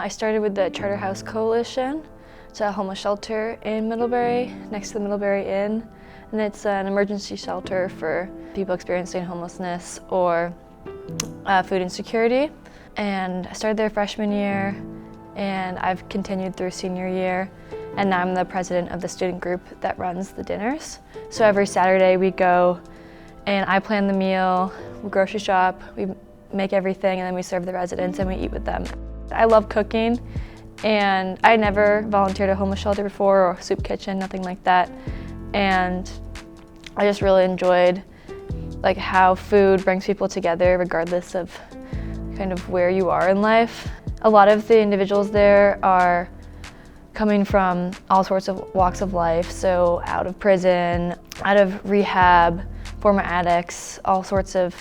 I started with the Charter House Coalition. It's a homeless shelter in Middlebury, next to the Middlebury Inn. And it's an emergency shelter for people experiencing homelessness or food insecurity. And I started there freshman year, and I've continued through senior year. And now I'm the president of the student group that runs the dinners. So every Saturday we go and I plan the meal, we grocery shop, we make everything, and then we serve the residents and we eat with them. I love cooking, and I never volunteered at a homeless shelter before or a soup kitchen, nothing like that. And I just really enjoyed how food brings people together regardless of kind of where you are in life. A lot of the individuals there are coming from all sorts of walks of life, so out of prison, out of rehab, former addicts, all sorts of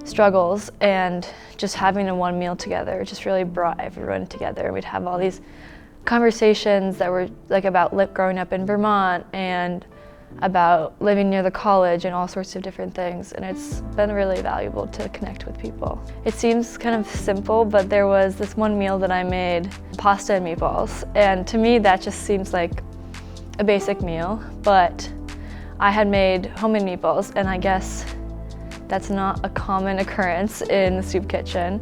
struggles, and just having a one meal together just really brought everyone together. We'd have all these conversations that were about growing up in Vermont and about living near the college and all sorts of different things, and it's been really valuable to connect with people. It seems kind of simple, but there was this one meal that I made, pasta and meatballs, and to me that just seems like a basic meal, but I had made homemade meatballs, and I guess that's not a common occurrence in the soup kitchen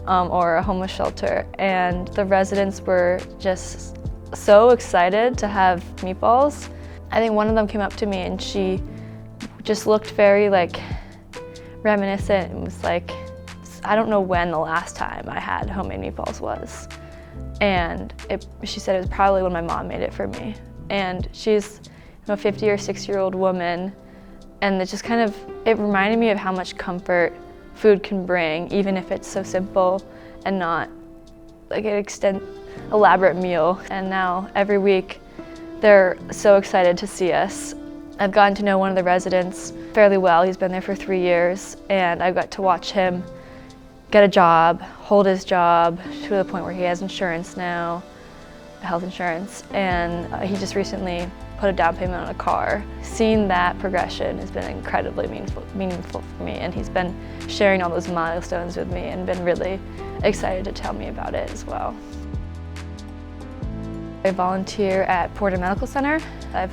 or a homeless shelter, and the residents were just so excited to have meatballs. I think one of them came up to me and she just looked very reminiscent and was like, I don't know when the last time I had homemade meatballs was. And she said it was probably when my mom made it for me. And she's a 50 or 60-year-old woman, and it reminded me of how much comfort food can bring, even if it's so simple and not an elaborate meal. And now every week, they're so excited to see us. I've gotten to know one of the residents fairly well. He's been there for 3 years, and I've got to watch him get a job, hold his job to the point where he has insurance now, health insurance, and he just recently put a down payment on a car. Seeing that progression has been incredibly meaningful for me, and he's been sharing all those milestones with me and been really excited to tell me about it as well. I volunteer at Panther Medical Center. I've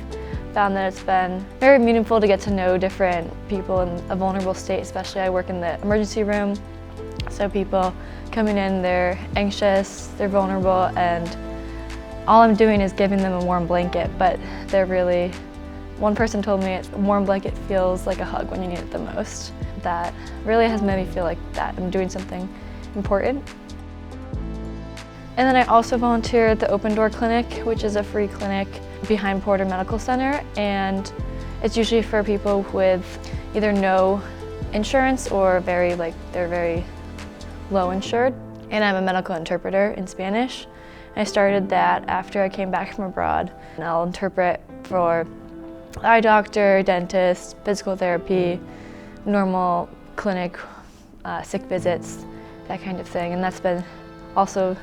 found that it's been very meaningful to get to know different people in a vulnerable state, especially I work in the emergency room. So people coming in, they're anxious, they're vulnerable, and all I'm doing is giving them a warm blanket, but one person told me a warm blanket feels like a hug when you need it the most. That really has made me feel like that I'm doing something important. And then I also volunteer at the Open Door Clinic, which is a free clinic behind Panther Medical Center, and it's usually for people with either no insurance or they're very low insured. And I'm a medical interpreter in Spanish. And I started that after I came back from abroad. And I'll interpret for eye doctor, dentist, physical therapy, normal clinic, sick visits, that kind of thing. And that's been also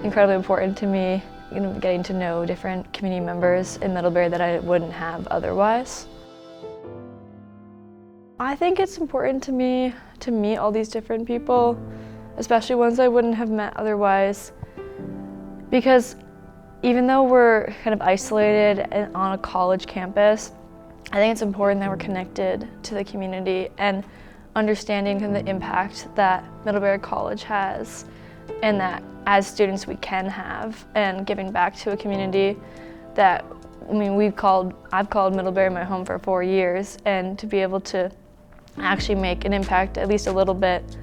incredibly important to me, getting to know different community members in Middlebury that I wouldn't have otherwise. I think it's important to me to meet all these different people, especially ones I wouldn't have met otherwise, because even though we're kind of isolated on a college campus, I think it's important that we're connected to the community and understanding the impact that Middlebury College has, and that as students we can have, and giving back to a community that, I've called Middlebury my home for 4 years, and to be able to actually make an impact at least a little bit,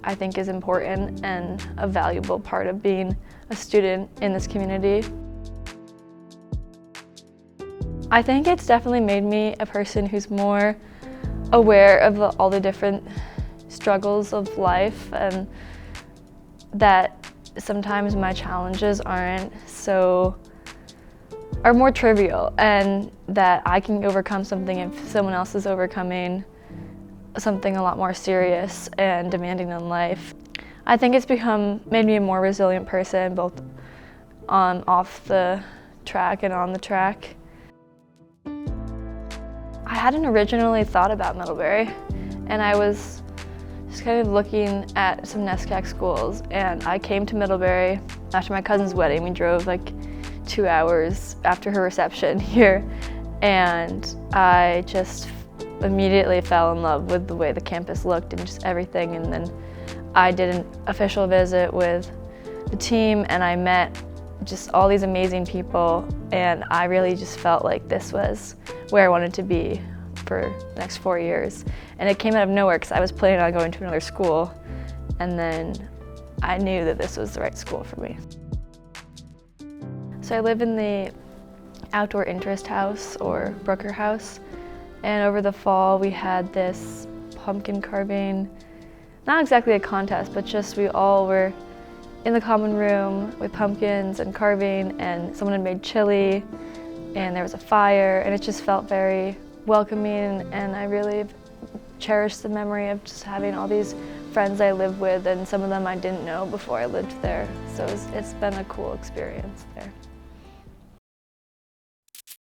I think is important and a valuable part of being a student in this community. I think it's definitely made me a person who's more aware of all the different struggles of life, and that sometimes my challenges are more trivial, and that I can overcome something if someone else is overcoming something a lot more serious and demanding in life. I think it's made me a more resilient person, both off the track and on the track. I hadn't originally thought about Middlebury, and I was just kind of looking at some NESCAC schools, and I came to Middlebury After my cousin's wedding, we drove like 2 hours after her reception here, and I just immediately fell in love with the way the campus looked and just everything. And then I did an official visit with the team, and I met just all these amazing people, and I really just felt like this was where I wanted to be for the next 4 years. And it came out of nowhere because I was planning on going to another school, and then I knew that this was the right school for me. So I live in the outdoor interest house, or Brooker house, and over the fall we had this pumpkin carving, not exactly a contest, but just we all were in the common room with pumpkins and carving, and someone had made chili, and there was a fire, and it just felt very welcoming, and I really cherished the memory of just having all these friends I lived with, and some of them I didn't know before I lived there. So it's been a cool experience there.